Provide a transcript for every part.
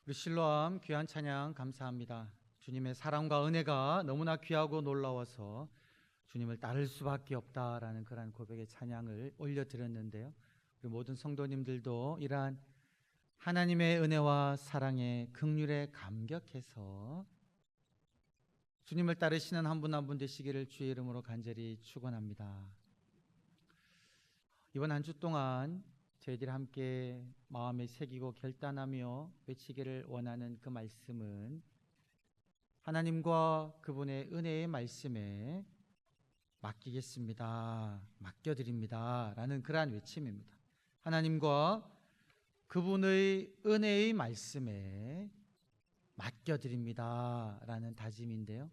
우리 실로암 귀한 찬양 감사합니다. 주님의 사랑과 은혜가 너무나 귀하고 놀라워서 주님을 따를 수밖에 없다라는 그러한 고백의 찬양을 올려드렸는데요. 우리 모든 성도님들도 이러한 하나님의 은혜와 사랑에 긍휼에 감격해서 주님을 따르시는 한 분 한 분 되시기를 주의 이름으로 간절히 축원합니다. 이번 한 주 동안 저희들이 함께 마음에 새기고 결단하며 외치기를 원하는 그 말씀은 하나님과 그분의 은혜의 말씀에 맡기겠습니다, 맡겨드립니다 라는 그러한 외침입니다. 하나님과 그분의 은혜의 말씀에 맡겨드립니다 라는 다짐인데요,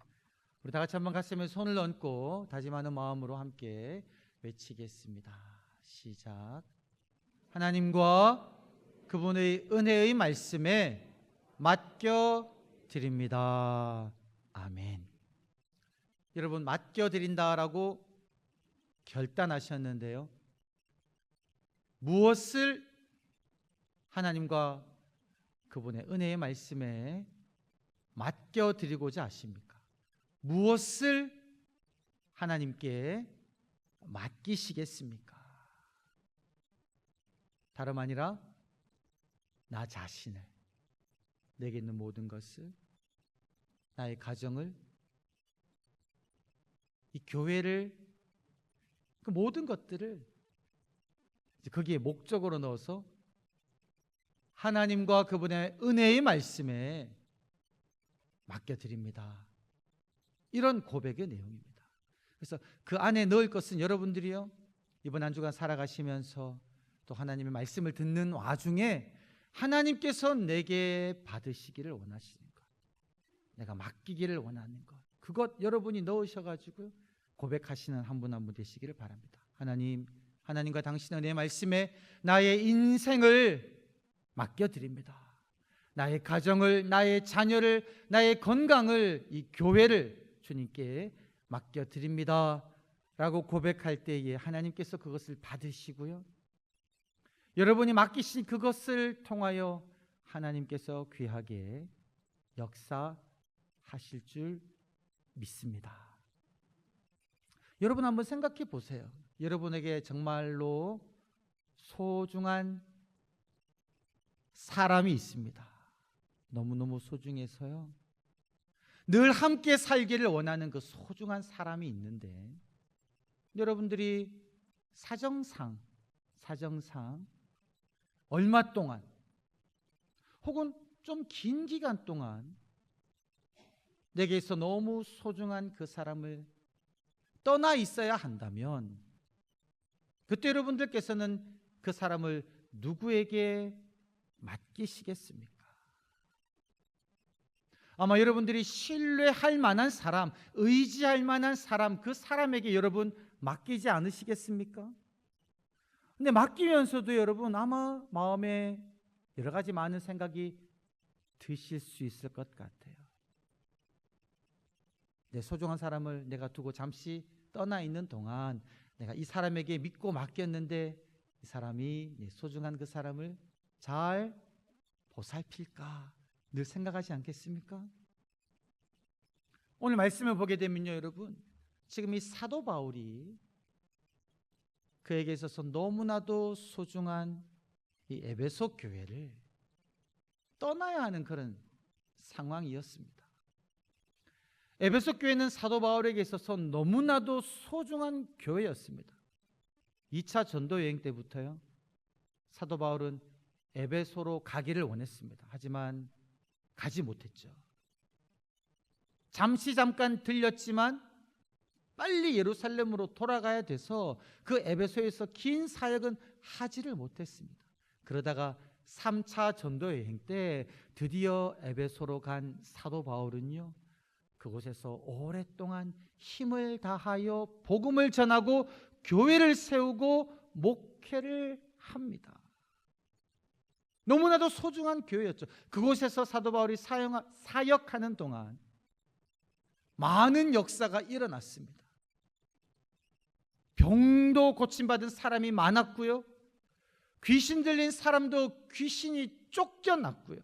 우리 다 같이 한번 가슴에 손을 얹고 다짐하는 마음으로 함께 외치겠습니다. 시작. 하나님과 그분의 은혜의 말씀에 맡겨드립니다. 아멘. 여러분, 맡겨드린다라고 결단하셨는데요, 무엇을 하나님과 그분의 은혜의 말씀에 맡겨드리고자 하십니까? 무엇을 하나님께 맡기시겠습니까? 다름 아니라 나 자신을, 내게 있는 모든 것을, 나의 가정을, 이 교회를, 그 모든 것들을 거기에 목적으로 넣어서 하나님과 그분의 은혜의 말씀에 맡겨드립니다. 이런 고백의 내용입니다. 그래서 그 안에 넣을 것은 여러분들이요, 이번 한 주간 살아가시면서 또 하나님의 말씀을 듣는 와중에 하나님께서 내게 받으시기를 원하시는 것, 내가 맡기기를 원하는 것, 그것 여러분이 넣으셔가지고 고백하시는 한 분 한 분 되시기를 바랍니다. 하나님과 당신의 내 말씀에 나의 인생을 맡겨드립니다. 나의 가정을, 나의 자녀를, 나의 건강을, 이 교회를 주님께 맡겨드립니다 라고 고백할 때에 하나님께서 그것을 받으시고요, 여러분이 맡기신 그것을 통하여 하나님께서 귀하게 역사하실 줄 믿습니다. 여러분 한번 생각해 보세요. 여러분에게 정말로 소중한 사람이 있습니다. 너무너무 소중해서요, 늘 함께 살기를 원하는 그 소중한 사람이 있는데, 여러분들이 사정상 얼마 동안 혹은 좀 긴 기간 동안 내게서 너무 소중한 그 사람을 떠나 있어야 한다면, 그때 여러분들께서는 그 사람을 누구에게 맡기시겠습니까? 아마 여러분들이 신뢰할 만한 사람, 의지할 만한 사람, 그 사람에게 여러분 맡기지 않으시겠습니까? 근데 맡기면서도 여러분 아마 마음에 여러 가지 많은 생각이 드실 수 있을 것 같아요. 내 소중한 사람을 내가 두고 잠시 떠나 있는 동안 내가 이 사람에게 믿고 맡겼는데 이 사람이 내 소중한 그 사람을 잘 보살필까 늘 생각하지 않겠습니까? 오늘 말씀을 보게 되면요, 여러분, 지금 이 사도 바울이 그에게 있어서 너무나도 소중한 이 에베소 교회를 떠나야 하는 그런 상황이었습니다. 에베소 교회는 사도 바울에게 있어서 너무나도 소중한 교회였습니다. 2차 전도 여행 때부터요, 사도 바울은 에베소로 가기를 원했습니다. 하지만 가지 못했죠. 잠깐 들렸지만 빨리 예루살렘으로 돌아가야 돼서 그 에베소에서 긴 사역은 하지를 못했습니다. 그러다가 3차 전도 여행 때 드디어 에베소로 간 사도 바울은요, 그곳에서 오랫동안 힘을 다하여 복음을 전하고 교회를 세우고 목회를 합니다. 너무나도 소중한 교회였죠. 그곳에서 사도 바울이 사역하는 동안 많은 역사가 일어났습니다. 병도 고침받은 사람이 많았고요, 귀신 들린 사람도 귀신이 쫓겨났고요,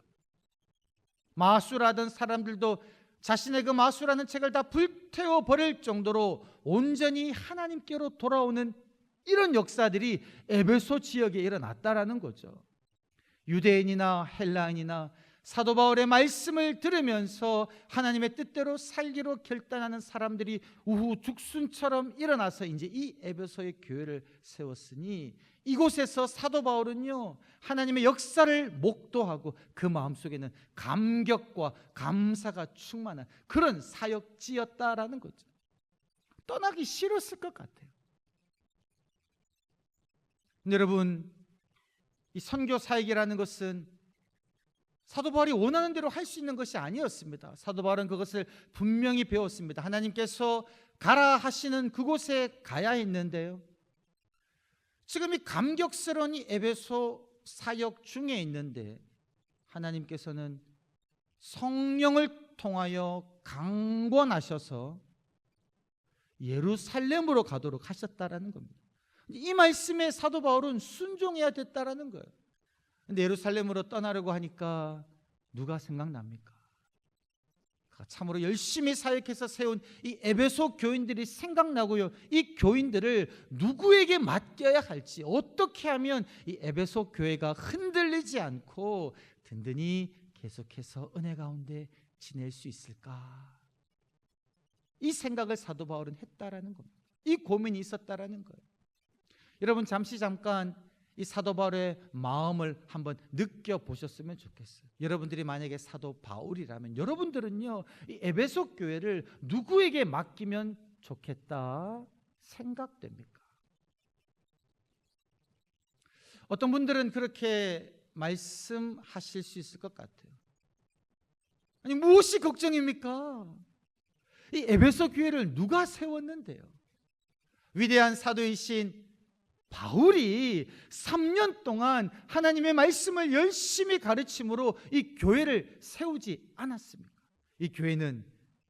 마술하던 사람들도 자신의 그 마술하는 책을 다 불태워 버릴 정도로 온전히 하나님께로 돌아오는 이런 역사들이 에베소 지역에 일어났다라는 거죠. 유대인이나 헬라인이나 사도 바울의 말씀을 들으면서 하나님의 뜻대로 살기로 결단하는 사람들이 우후죽순처럼 일어나서 이제 이 에베소의 교회를 세웠으니, 이곳에서 사도 바울은요, 하나님의 역사를 목도하고 그 마음속에는 감격과 감사가 충만한 그런 사역지였다라는 거죠. 떠나기 싫었을 것 같아요. 근데 여러분, 이 선교 사역이라는 것은 사도 바울이 원하는 대로 할 수 있는 것이 아니었습니다. 사도 바울은 그것을 분명히 배웠습니다. 하나님께서 가라 하시는 그곳에 가야 했는데요, 지금 이 감격스러운 이 에베소 사역 중에 있는데 하나님께서는 성령을 통하여 강권하셔서 예루살렘으로 가도록 하셨다라는 겁니다. 이 말씀에 사도 바울은 순종해야 됐다라는 거예요. 근데 예루살렘으로 떠나려고 하니까 누가 생각납니까? 참으로 열심히 사역해서 세운 이 에베소 교인들이 생각나고요, 이 교인들을 누구에게 맡겨야 할지, 어떻게 하면 이 에베소 교회가 흔들리지 않고 든든히 계속해서 은혜 가운데 지낼 수 있을까? 이 생각을 사도 바울은 했다라는 겁니다. 이 고민이 있었다라는 거예요. 여러분, 잠깐 이 사도 바울의 마음을 한번 느껴보셨으면 좋겠어요. 여러분들이 만약에 사도 바울이라면 여러분들은요, 이 에베소 교회를 누구에게 맡기면 좋겠다 생각됩니까? 어떤 분들은 그렇게 말씀하실 수 있을 것 같아요. 아니, 무엇이 걱정입니까? 이 에베소 교회를 누가 세웠는데요? 위대한 사도이신 바울이 3년 동안 하나님의 말씀을 열심히 가르침으로 이 교회를 세우지 않았습니까? 이 교회는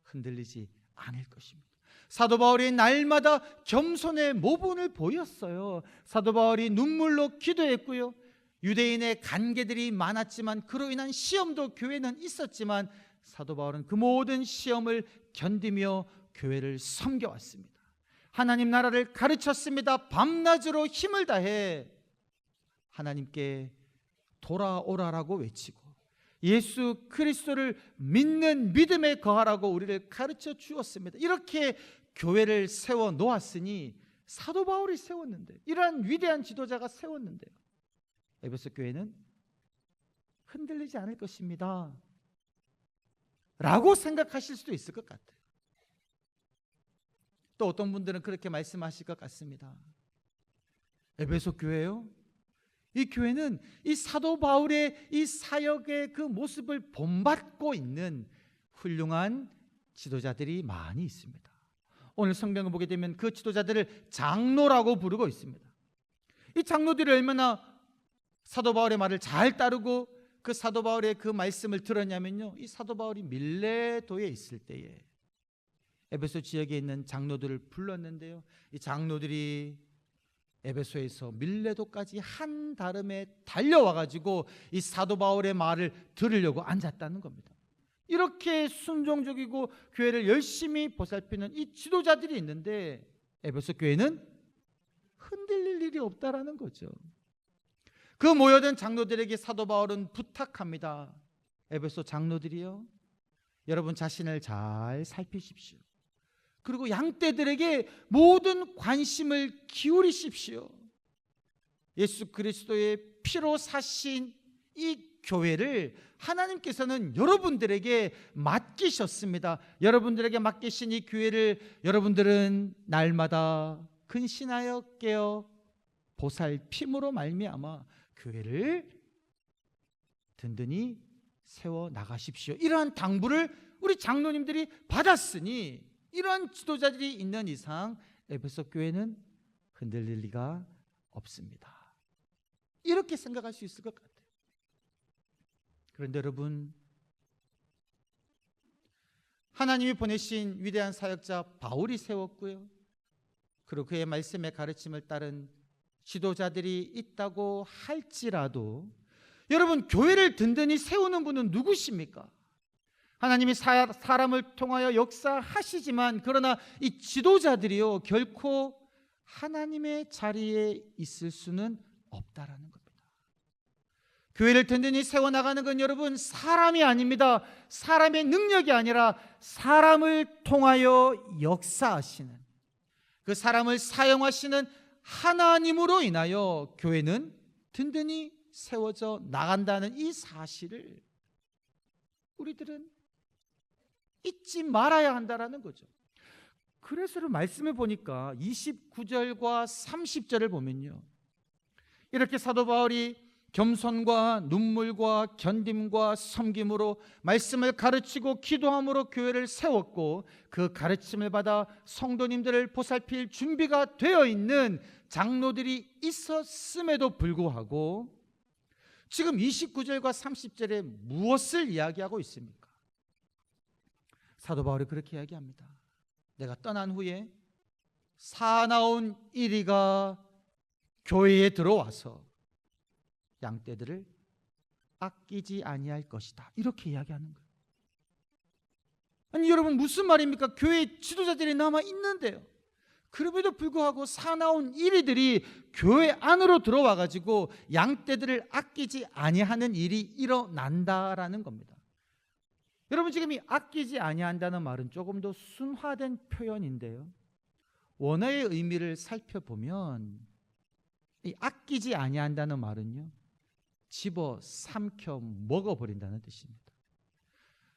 흔들리지 않을 것입니다. 사도 바울이 날마다 겸손의 모본을 보였어요. 사도 바울이 눈물로 기도했고요, 유대인의 관계들이 많았지만 그로 인한 시험도 교회는 있었지만 사도 바울은 그 모든 시험을 견디며 교회를 섬겨왔습니다. 하나님 나라를 가르쳤습니다. 밤낮으로 힘을 다해 하나님께 돌아오라라고 외치고 예수 그리스도를 믿는 믿음에 거하라고 우리를 가르쳐 주었습니다. 이렇게 교회를 세워 놓았으니 사도 바울이 세웠는데, 이러한 위대한 지도자가 세웠는데 에베소 교회는 흔들리지 않을 것입니다 라고 생각하실 수도 있을 것 같아요. 또 어떤 분들은 그렇게 말씀하실 것 같습니다. 에베소 교회요? 이 교회는 이 사도 바울의 이 사역의 그 모습을 본받고 있는 훌륭한 지도자들이 많이 있습니다. 오늘 성경을 보게 되면 그 지도자들을 장로라고 부르고 있습니다. 이 장로들이 얼마나 사도 바울의 말을 잘 따르고 그 사도 바울의 그 말씀을 들었냐면요, 이 사도 바울이 밀레도에 있을 때에 에베소 지역에 있는 장로들을 불렀는데요, 이 장로들이 에베소에서 밀레도까지 한 다름에 달려와 가지고 이 사도 바울의 말을 들으려고 앉았다는 겁니다. 이렇게 순종적이고 교회를 열심히 보살피는 이 지도자들이 있는데 에베소 교회는 흔들릴 일이 없다라는 거죠. 그 모여든 장로들에게 사도 바울은 부탁합니다. 에베소 장로들이요, 여러분 자신을 잘 살피십시오. 그리고 양떼들에게 모든 관심을 기울이십시오. 예수 그리스도의 피로 사신 이 교회를 하나님께서는 여러분들에게 맡기셨습니다. 여러분들에게 맡기신 이 교회를 여러분들은 날마다 근신하여 깨어 보살핌으로 말미암아 교회를 든든히 세워 나가십시오. 이러한 당부를 우리 장로님들이 받았으니 이러한 지도자들이 있는 이상 에베소 교회는 흔들릴 리가 없습니다. 이렇게 생각할 수 있을 것 같아요. 그런데 여러분, 하나님이 보내신 위대한 사역자 바울이 세웠고요, 그리고 그의 말씀의 가르침을 따른 지도자들이 있다고 할지라도 여러분, 교회를 든든히 세우는 분은 누구십니까? 하나님이 사람을 통하여 역사하시지만 그러나 이 지도자들이요 결코 하나님의 자리에 있을 수는 없다라는 겁니다. 교회를 든든히 세워나가는 건 여러분 사람이 아닙니다. 사람의 능력이 아니라 사람을 통하여 역사하시는, 그 사람을 사용하시는 하나님으로 인하여 교회는 든든히 세워져 나간다는 이 사실을 우리들은 잊지 말아야 한다라는 거죠. 그래서 말씀을 보니까 29절과 30절을 보면요, 이렇게 사도 바울이 겸손과 눈물과 견딤과 섬김으로 말씀을 가르치고 기도함으로 교회를 세웠고, 그 가르침을 받아 성도님들을 보살필 준비가 되어 있는 장로들이 있었음에도 불구하고 지금 29절과 30절에 무엇을 이야기하고 있습니까? 사도 바울이 그렇게 이야기합니다. 내가 떠난 후에 사나운 이리가 교회에 들어와서 양떼들을 아끼지 아니할 것이다, 이렇게 이야기하는 거예요. 아니 여러분, 무슨 말입니까? 교회 지도자들이 남아 있는데요, 그럼에도 불구하고 사나운 이리들이 교회 안으로 들어와 가지고 양떼들을 아끼지 아니하는 일이 일어난다라는 겁니다. 여러분, 지금 이 아끼지 아니한다는 말은 조금 더 순화된 표현인데요, 원어의 의미를 살펴보면 이 아끼지 아니한다는 말은요, 집어 삼켜 먹어버린다는 뜻입니다.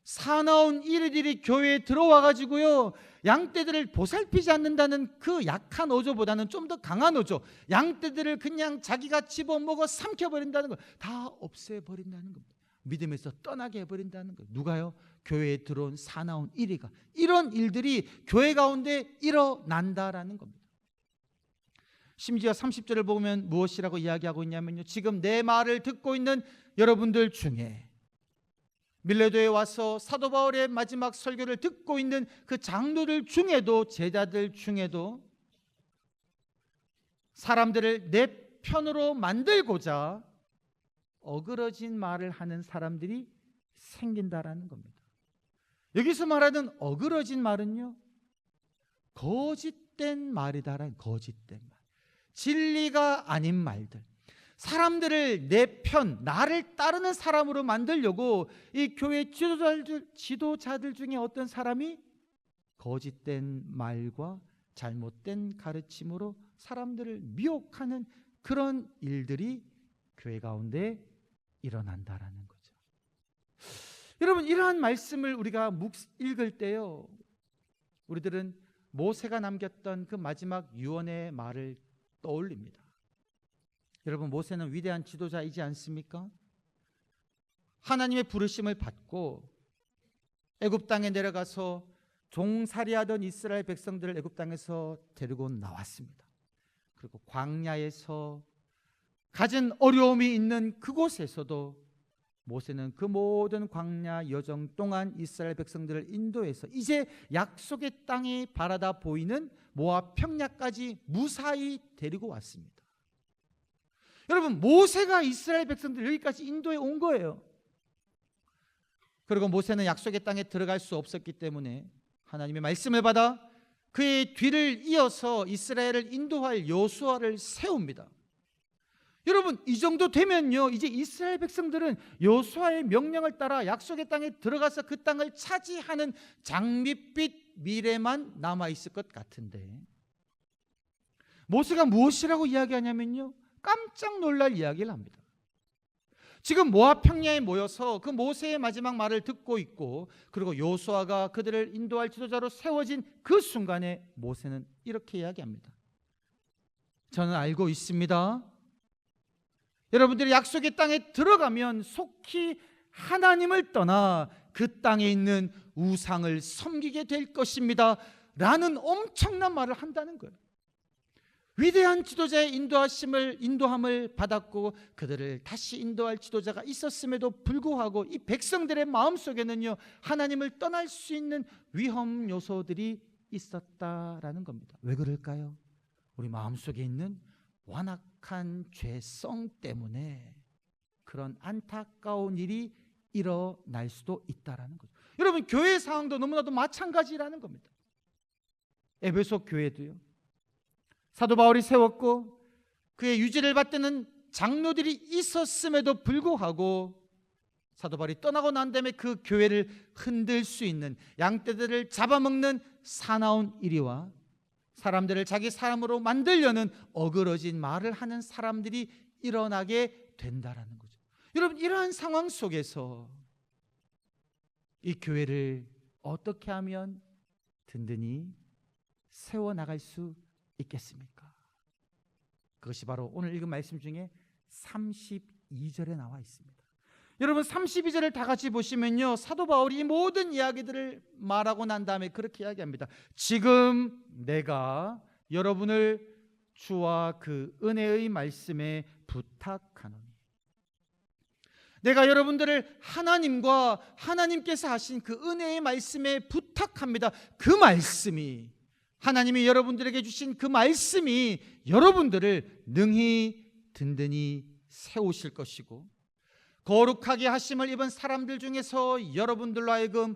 사나운 이리들이 교회에 들어와 가지고요 양떼들을 보살피지 않는다는 그 약한 어조보다는 좀 더 강한 어조, 양떼들을 그냥 자기가 집어 먹어 삼켜버린다는 거, 다 없애버린다는 겁니다. 믿음에서 떠나게 해버린다는 거예요. 누가요? 교회에 들어온 사나운 이리가. 이런 일들이 교회 가운데 일어난다라는 겁니다. 심지어 30절을 보면 무엇이라고 이야기하고 있냐면요, 지금 내 말을 듣고 있는 여러분들 중에, 밀레도에 와서 사도 바울의 마지막 설교를 듣고 있는 그 장로들 중에도, 제자들 중에도 사람들을 내 편으로 만들고자 어그러진 말을 하는 사람들이 생긴다라는 겁니다. 여기서 말하는 어그러진 말은요, 거짓된 말이다라는, 거짓된 말, 진리가 아닌 말들, 사람들을 내 편, 나를 따르는 사람으로 만들려고 이 교회 지도자들 중에 어떤 사람이 거짓된 말과 잘못된 가르침으로 사람들을 미혹하는 그런 일들이 교회 가운데 일어난다라는 거죠. 여러분, 이러한 말씀을 우리가 읽을 때요, 우리들은 모세가 남겼던 그 마지막 유언의 말을 떠올립니다. 여러분, 모세는 위대한 지도자이지 않습니까? 하나님의 부르심을 받고 애굽 땅에 내려가서 종살이하던 이스라엘 백성들을 애굽 땅에서 데리고 나왔습니다. 그리고 광야에서 가진 어려움이 있는 그곳에서도 모세는 그 모든 광야 여정 동안 이스라엘 백성들을 인도해서 이제 약속의 땅이 바라다 보이는 모압 평야까지 무사히 데리고 왔습니다. 여러분, 모세가 이스라엘 백성들 여기까지 인도해 온 거예요. 그리고 모세는 약속의 땅에 들어갈 수 없었기 때문에 하나님의 말씀을 받아 그의 뒤를 이어서 이스라엘을 인도할 여호수아를 세웁니다. 여러분, 이 정도 되면요, 이제 이스라엘 백성들은 여호수아의 명령을 따라 약속의 땅에 들어가서 그 땅을 차지하는 장밋빛 미래만 남아있을 것 같은데, 모세가 무엇이라고 이야기하냐면요, 깜짝 놀랄 이야기를 합니다. 지금 모압 평야에 모여서 그 모세의 마지막 말을 듣고 있고, 그리고 여호수아가 그들을 인도할 지도자로 세워진 그 순간에 모세는 이렇게 이야기합니다. 저는 알고 있습니다. 여러분들이 약속의 땅에 들어가면 속히 하나님을 떠나 그 땅에 있는 우상을 섬기게 될 것입니다 라는 엄청난 말을 한다는 거예요. 위대한 지도자의 인도함을 받았고 그들을 다시 인도할 지도자가 있었음에도 불구하고 이 백성들의 마음속에는요, 하나님을 떠날 수 있는 위험 요소들이 있었다라는 겁니다. 왜 그럴까요? 우리 마음속에 있는 완악한 죄성 때문에 그런 안타까운 일이 일어날 수도 있다라는 거죠. 여러분, 교회 상황도 너무나도 마찬가지라는 겁니다. 에베소 교회도요, 사도 바울이 세웠고 그의 유지를 받드는 장로들이 있었음에도 불구하고 사도 바울이 떠나고 난 다음에 그 교회를 흔들 수 있는, 양떼들을 잡아먹는 사나운 이리와 사람들을 자기 사람으로 만들려는 어그러진 말을 하는 사람들이 일어나게 된다라는 거죠. 여러분, 이러한 상황 속에서 이 교회를 어떻게 하면 든든히 세워나갈 수 있겠습니까? 그것이 바로 오늘 읽은 말씀 중에 32절에 나와 있습니다. 여러분, 32절을 다 같이 보시면요, 사도 바울이 이 모든 이야기들을 말하고 난 다음에 그렇게 이야기합니다. 지금 내가 여러분을 주와 그 은혜의 말씀에 부탁하노니, 내가 여러분들을 하나님과 하나님께서 하신 그 은혜의 말씀에 부탁합니다. 그 말씀이, 하나님이 여러분들에게 주신 그 말씀이 여러분들을 능히 든든히 세우실 것이고, 거룩하게 하심을 입은 사람들 중에서 여러분들로 하여금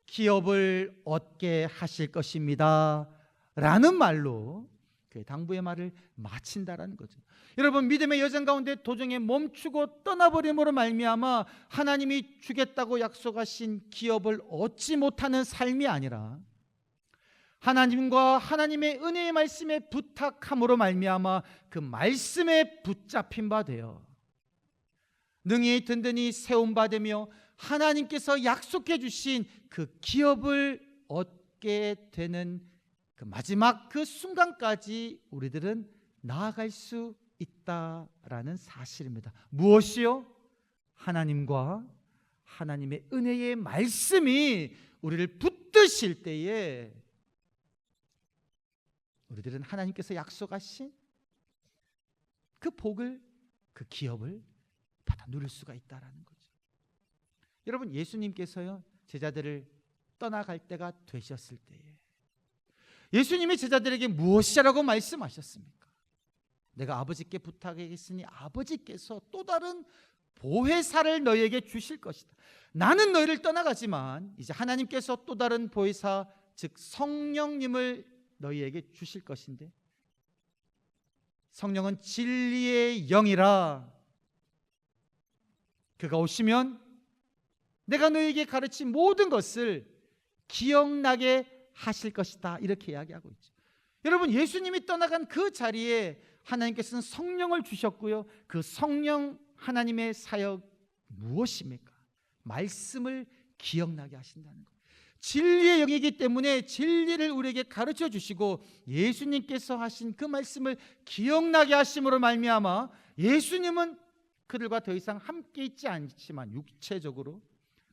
기업을 얻게 하실 것입니다 라는 말로 그 당부의 말을 마친다라는 거죠. 여러분, 믿음의 여정 가운데 도중에 멈추고 떠나버림으로 말미암아 하나님이 주겠다고 약속하신 기업을 얻지 못하는 삶이 아니라, 하나님과 하나님의 은혜의 말씀에 부탁함으로 말미암아 그 말씀에 붙잡힌 바 되어 능히 든든히 세움 받으며 하나님께서 약속해 주신 그 기업을 얻게 되는 그 마지막 그 순간까지 우리들은 나아갈 수 있다라는 사실입니다. 무엇이요? 하나님과 하나님의 은혜의 말씀이 우리를 붙드실 때에 우리들은 하나님께서 약속하신 그 복을, 그 기업을 받아 누릴 수가 있다라는 거죠. 여러분, 예수님께서요, 제자들을 떠나갈 때가 되셨을 때에 예수님이 제자들에게 무엇이라고 말씀하셨습니까? 내가 아버지께 부탁하겠으니 아버지께서 또 다른 보혜사를 너희에게 주실 것이다. 나는 너희를 떠나가지만 이제 하나님께서 또 다른 보혜사, 즉 성령님을 너희에게 주실 것인데, 성령은 진리의 영이라 그가 오시면 내가 너희에게 가르친 모든 것을 기억나게 하실 것이다, 이렇게 이야기하고 있죠. 여러분, 예수님이 떠나간 그 자리에 하나님께서는 성령을 주셨고요, 그 성령 하나님의 사역 무엇입니까? 말씀을 기억나게 하신다는 거예요. 진리의 영이기 때문에 진리를 우리에게 가르쳐 주시고 예수님께서 하신 그 말씀을 기억나게 하심으로 말미암아 예수님은 그들과 더 이상 함께 있지 않지만 육체적으로,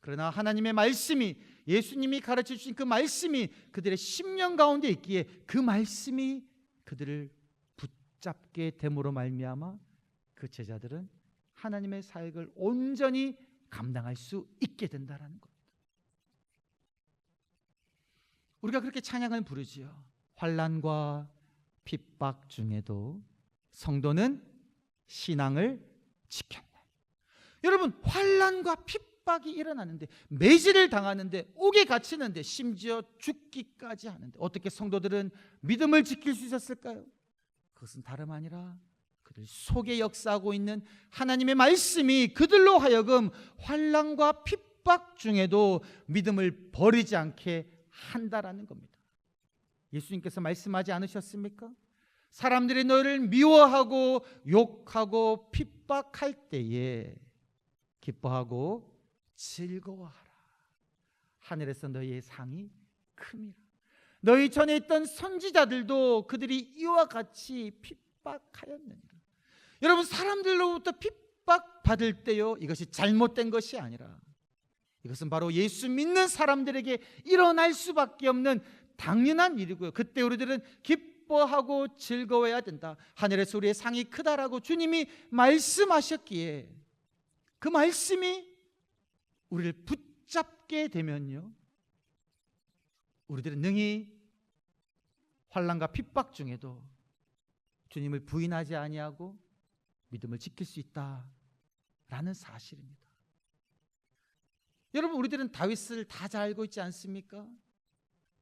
그러나 하나님의 말씀이, 예수님이 가르쳐 주신 그 말씀이 그들의 심령 가운데 있기에 그 말씀이 그들을 붙잡게 됨으로 말미암아 그 제자들은 하나님의 사역을 온전히 감당할 수 있게 된다라는 겁니다. 우리가 그렇게 찬양을 부르지요. 환난과 핍박 중에도 성도는 신앙을 지켰네. 여러분, 환난과 핍박이 일어나는데, 매질을 당하는데, 옥에 갇히는데, 심지어 죽기까지 하는데 어떻게 성도들은 믿음을 지킬 수 있었을까요? 그것은 다름 아니라 그들 속에 역사하고 있는 하나님의 말씀이 그들로 하여금 환난과 핍박 중에도 믿음을 버리지 않게 한다라는 겁니다. 예수님께서 말씀하지 않으셨습니까? 사람들이 너를 미워하고 욕하고 핍박할 때에 기뻐하고 즐거워하라. 하늘에서 너희의 상이 큼이라. 너희 전에 있던 선지자들도 그들이 이와 같이 핍박하였느니라. 여러분, 사람들로부터 핍박받을 때요, 이것이 잘못된 것이 아니라 이것은 바로 예수 믿는 사람들에게 일어날 수밖에 없는 당연한 일이고요. 그때 우리들은 기뻐하고 즐거워해야 된다. 하늘에서 우리의 상이 크다라고 주님이 말씀하셨기에 그 말씀이 우리를 붙잡게 되면요, 우리들은 능히 환난과 핍박 중에도 주님을 부인하지 아니하고 믿음을 지킬 수 있다라는 사실입니다. 여러분, 우리들은 다윗을 다 잘 알고 있지 않습니까?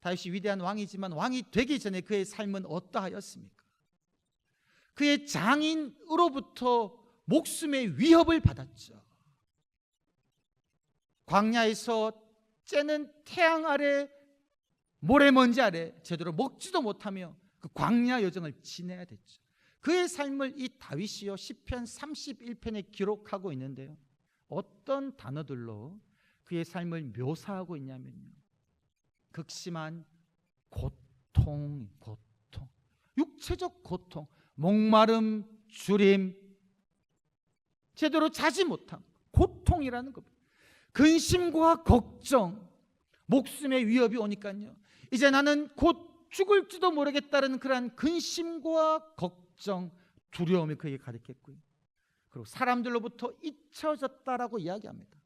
다윗이 위대한 왕이지만 왕이 되기 전에 그의 삶은 어떠하였습니까? 그의 장인으로부터 목숨의 위협을 받았죠. 광야에서 쬐는 태양 아래, 모래먼지 아래 제대로 먹지도 못하며 그 광야 여정을 지내야 됐죠. 그의 삶을 이 다윗이요 시편 31편에 기록하고 있는데요, 어떤 단어들로 그의 삶을 묘사하고 있냐면요, 극심한 고통, 육체적 고통, 목마름, 주림, 제대로 자지 못함, 고통이라는 겁니다. 근심과 걱정, 목숨의 위협이 오니까요, 이제 나는 곧 죽을지도 모르겠다는 그러한 근심과 걱정, 두려움이 그에게 가득했고요, 그리고 사람들로부터 잊혀졌다라고 이야기합니다.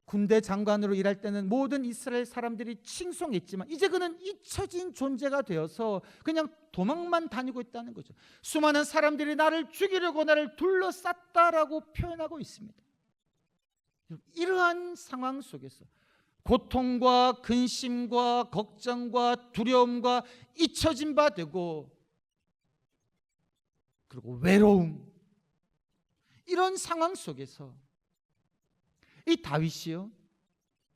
군대 장관으로 일할 때는 모든 이스라엘 사람들이 칭송했지만 이제 그는 잊혀진 존재가 되어서 그냥 도망만 다니고 있다는 거죠. 수많은 사람들이 나를 죽이려고 나를 둘러쌌다라고 표현하고 있습니다. 이러한 상황 속에서 고통과 근심과 걱정과 두려움과 잊혀진 바 되고, 그리고 외로움, 이런 상황 속에서 이 다윗이요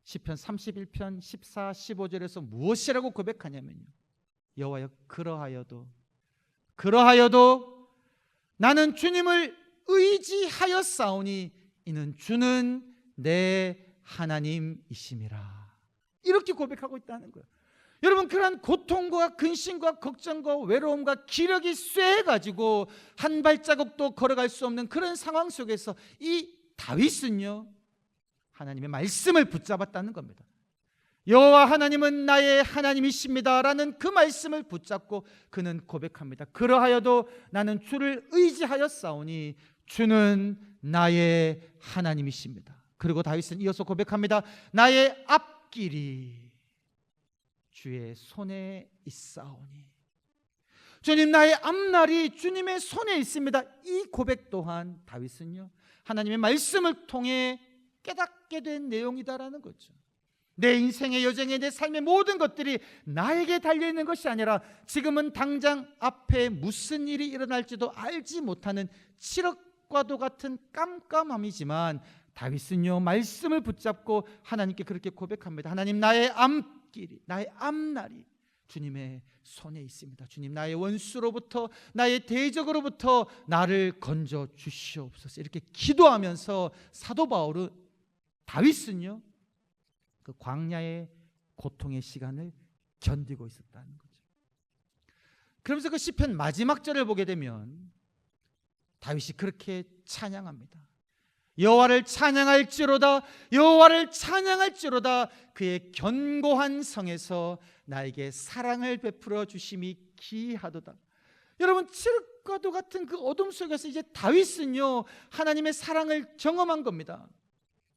시편 31편 14, 15절에서 무엇이라고 고백하냐면요, 여호와여, 그러하여도 나는 주님을 의지하였사오니 이는 주는 내 하나님이심이라, 이렇게 고백하고 있다는 거예요. 여러분, 그러한 고통과 근심과 걱정과 외로움과 기력이 쇠해가지고 한 발자국도 걸어갈 수 없는 그런 상황 속에서 이 다윗은요 하나님의 말씀을 붙잡았다는 겁니다. 여호와 하나님은 나의 하나님이십니다 라는 그 말씀을 붙잡고 그는 고백합니다. 그러하여도 나는 주를 의지하였사오니 주는 나의 하나님이십니다. 그리고 다윗은 이어서 고백합니다. 나의 앞길이 주의 손에 있사오니, 주님, 나의 앞날이 주님의 손에 있습니다. 이 고백 또한 다윗은요 하나님의 말씀을 통해 깨닫게 된 내용이다라는 거죠. 내 인생의 여정에, 내 삶의 모든 것들이 나에게 달려있는 것이 아니라 지금은 당장 앞에 무슨 일이 일어날지도 알지 못하는 칠흑과도 같은 깜깜함이지만 다윗은요 말씀을 붙잡고 하나님께 그렇게 고백합니다. 하나님, 나의 앞길이, 나의 앞날이 주님의 손에 있습니다. 주님, 나의 원수로부터, 나의 대적으로부터 나를 건져 주시옵소서. 이렇게 기도하면서 사도 바울은, 다윗은요 그 광야의 고통의 시간을 견디고 있었다는 거죠. 그러면서 그 시편 마지막 절을 보게 되면 다윗이 그렇게 찬양합니다. 여호와를 찬양할지로다, 여호와를 찬양할지로다, 그의 견고한 성에서 나에게 사랑을 베풀어 주심이 기이하도다. 여러분, 칠흑과도 같은 그 어둠 속에서 이제 다윗은요 하나님의 사랑을 경험한 겁니다.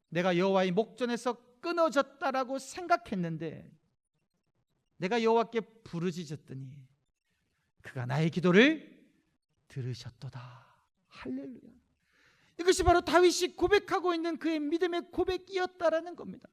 내가 여호와의 목전에서 끊어졌다라고 생각했는데 내가 여호와께 부르짖었더니 그가 나의 기도를 들으셨도다. 할렐루야. 이것이 바로 다윗이 고백하고 있는 그의 믿음의 고백이었다라는 겁니다.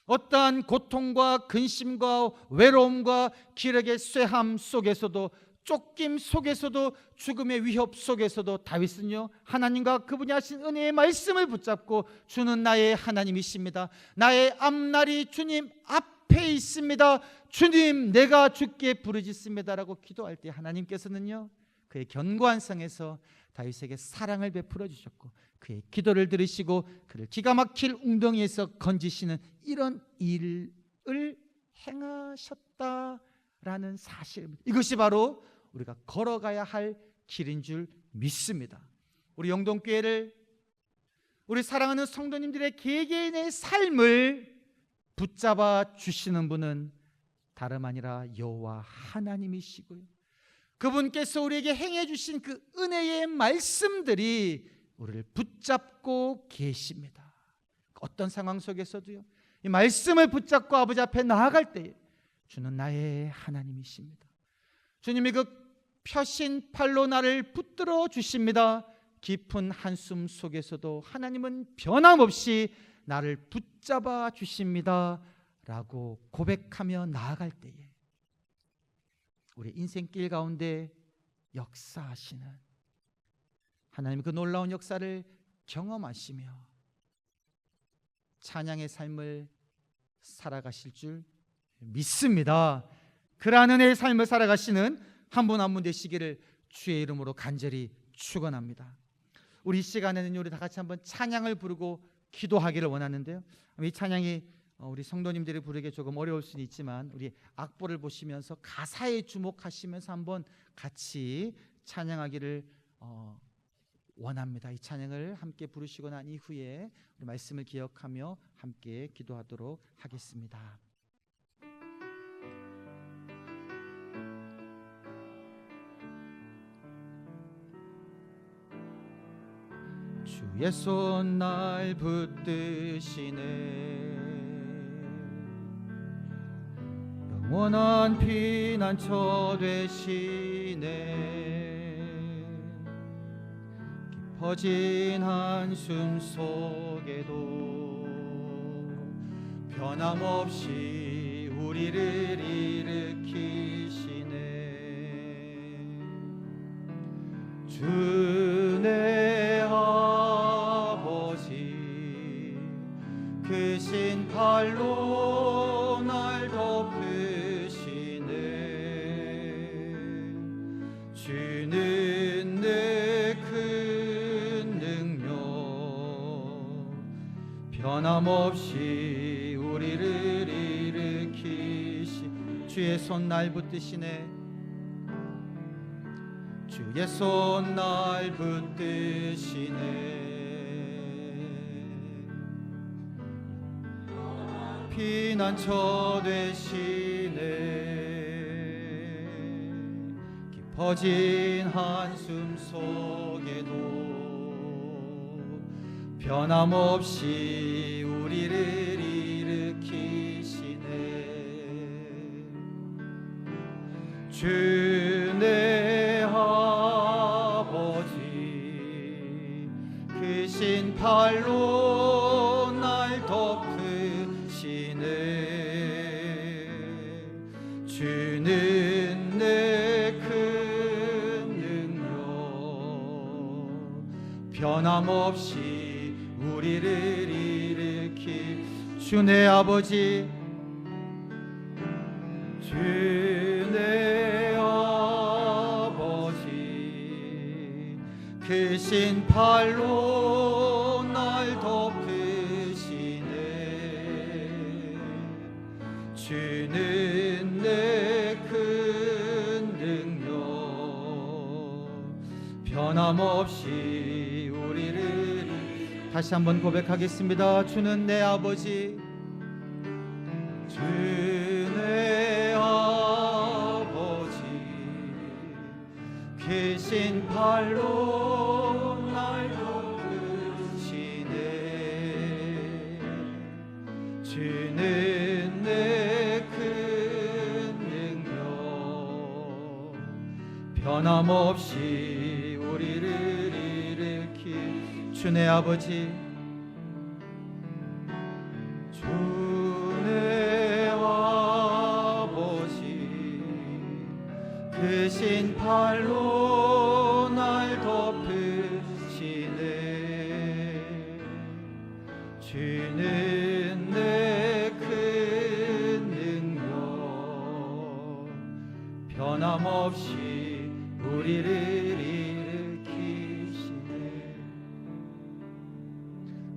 어떠한 고통과 근심과 외로움과 기력의 쇠함 속에서도, 쫓김 속에서도, 죽음의 위협 속에서도 다윗은요 하나님과 그분이 하신 은혜의 말씀을 붙잡고 주는 나의 하나님이십니다, 나의 앞날이 주님 앞에 있습니다, 주님 내가 주께 부르짖습니다 라고 기도할 때 하나님께서는요 그의 견고한 성에서 다윗에게 사랑을 베풀어 주셨고 그의 기도를 들으시고 그를 기가 막힐 웅덩이에서 건지시는 이런 일을 행하셨다라는 사실입니다. 이것이 바로 우리가 걸어가야 할 길인 줄 믿습니다. 우리 영동교회를, 우리 사랑하는 성도님들의 개개인의 삶을 붙잡아 주시는 분은 다름 아니라 여호와 하나님이시고요, 그분께서 우리에게 행해 주신 그 은혜의 말씀들이 우리를 붙잡고 계십니다. 어떤 상황 속에서도요 이 말씀을 붙잡고 아버지 앞에 나아갈 때에 주는 나의 하나님이십니다. 주님이 그 펴신 팔로 나를 붙들어 주십니다. 깊은 한숨 속에서도 하나님은 변함없이 나를 붙잡아 주십니다 라고 고백하며 나아갈 때에 우리 인생길 가운데 역사하시는 하나님 그 놀라운 역사를 경험하시며 찬양의 삶을 살아가실 줄 믿습니다. 그러한 은혜의 삶을 살아가시는 한 분 한 분 되시기를 주의 이름으로 간절히 축원합니다. 우리 이 시간에는 우리 다 같이 한번 찬양을 부르고 기도하기를 원하는데요. 이 찬양이 우리 성도님들이 부르기 조금 어려울 수는 있지만 우리 악보를 보시면서 가사에 주목하시면서 한번 같이 찬양하기를 원합니다. 이 찬양을 함께 부르시고 난 이후에 우리 말씀을 기억하며 함께 기도하도록 하겠습니다. 주의 손 날 붙드시네 영원한 피난처 되시네 깊어진 한숨 속에도 변함없이 우리를 일으키시네 주내 아버지 크신 팔로 날 덮으시네 주는 내 큰 능력 변함없이 우리를 일으키시 주의 손 날 붙드시네 주의 손 날 붙드시네 피난처 되시네 깊어진 한숨 속에도 변함없이 우리를 일으키시네 주 내 아버지 크신 팔로 날 덮으시네 주는 내 큰 능력 변함없이 우리를 일으키 주 내 아버지 주 내 아버지 크신 팔로 날 덮으시네 주는 내 큰 능력 변함없이 우리를 다시 한번 고백하겠습니다. 주는 내 아버지 주 내 아버지 크신 팔로 날 덮으시네 주는 내 큰 능력 변함없이 우리를 일으키 주 내 아버지 주 내 아버지 크신 팔로 날 덮으시네 주는 내 큰 능력 변함없이 우리를 일으키시네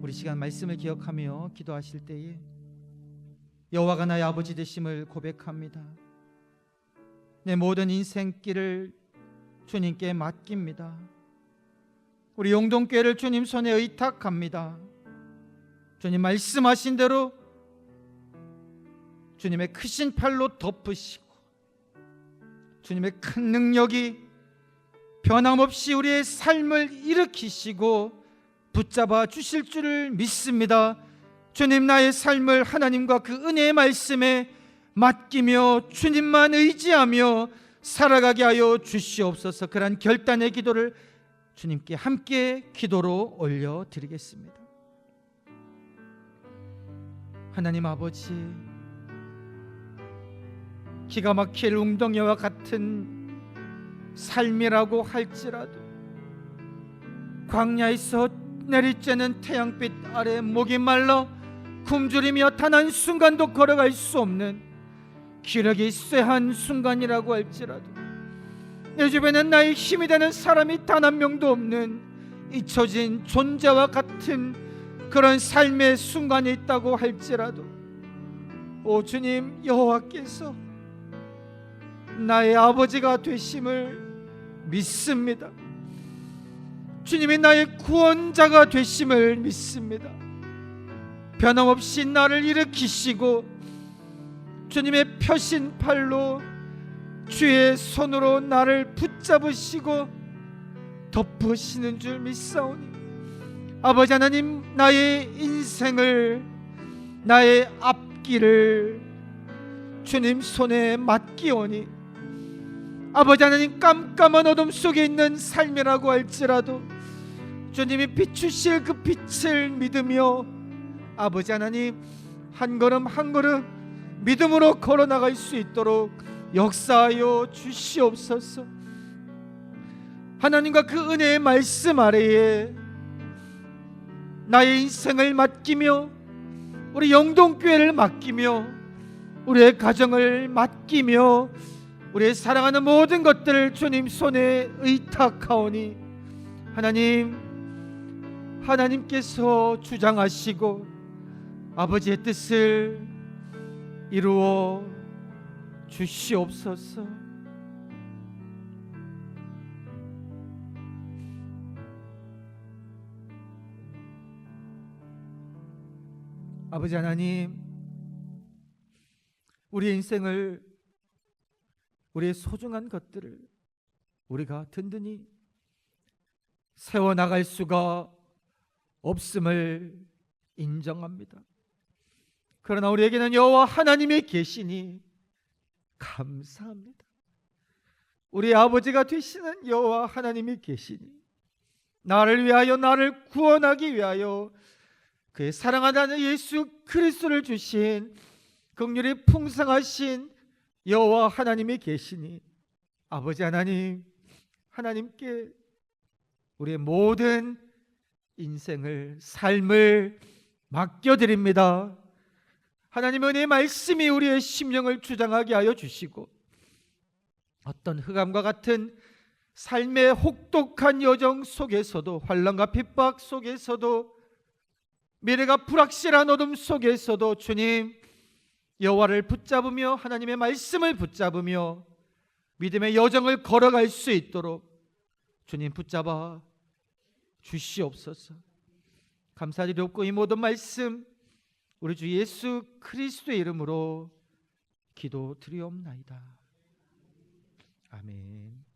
우리 시간 말씀을 기억하며 기도하실 때에 여호와가 나의 아버지 되심을 고백합니다. 내 모든 인생길을 주님께 맡깁니다. 우리 용동교회를 주님 손에 의탁합니다. 주님 말씀하신 대로 주님의 크신 팔로 덮으시고 주님의 큰 능력이 변함없이 우리의 삶을 일으키시고 붙잡아 주실 줄을 믿습니다. 주님 나의 삶을 하나님과 그 은혜의 말씀에 맡기며 주님만 의지하며 살아가게 하여 주시옵소서. 그러한 결단의 기도를 주님께 함께 기도로 올려드리겠습니다. 하나님 아버지, 기가 막힐 웅덩이와 같은 삶이라고 할지라도, 광야에서 내리쬐는 태양빛 아래 목이 말라 굶주리며 단 한순간도 걸어갈 수 없는 기력이 쇠한 순간이라고 할지라도, 내 주변엔 나의 힘이 되는 사람이 단 한 명도 없는 잊혀진 존재와 같은 그런 삶의 순간이 있다고 할지라도, 오 주님, 여호와께서 나의 아버지가 되심을 믿습니다. 주님이 나의 구원자가 되심을 믿습니다. 변함없이 나를 일으키시고 주님의 펴신 팔로 주의 손으로 나를 붙잡으시고 덮으시는 줄 믿사오니, 아버지 하나님, 나의 인생을, 나의 앞길을 주님 손에 맡기오니, 아버지 하나님, 깜깜한 어둠 속에 있는 삶이라고 할지라도 주님이 비추실 그 빛을 믿으며 아버지 하나님, 한 걸음 한 걸음 믿음으로 걸어나갈 수 있도록 역사하여 주시옵소서. 하나님과 그 은혜의 말씀 아래에 나의 인생을 맡기며, 우리 영동교회를 맡기며, 우리의 가정을 맡기며, 우리의 사랑하는 모든 것들을 주님 손에 의탁하오니, 하나님, 하나님께서 주장하시고 아버지의 뜻을 이루어 주시옵소서. 아버지 하나님, 우리의 인생을, 우리의 소중한 것들을 우리가 든든히 세워나갈 수가 없음을 인정합니다. 그러나 우리에게는 여호와 하나님이 계시니 감사합니다. 우리 아버지가 되시는 여호와 하나님이 계시니 나를 위하여, 나를 구원하기 위하여 그의 사랑하는 예수 그리스도를 주신 긍휼이 풍성하신 여호와 하나님이 계시니, 아버지 하나님, 하나님께 우리의 모든 인생을, 삶을 맡겨드립니다. 하나님, 은혜의 말씀이 우리의 심령을 주장하게 하여 주시고, 어떤 흑암과 같은 삶의 혹독한 여정 속에서도, 환난과 핍박 속에서도, 미래가 불확실한 어둠 속에서도 주님, 여호와를 붙잡으며 하나님의 말씀을 붙잡으며 믿음의 여정을 걸어갈 수 있도록 주님 붙잡아 주시옵소서. 감사드리옵고 이 모든 말씀 우리 주 예수 그리스도의 이름으로 기도드리옵나이다. 아멘.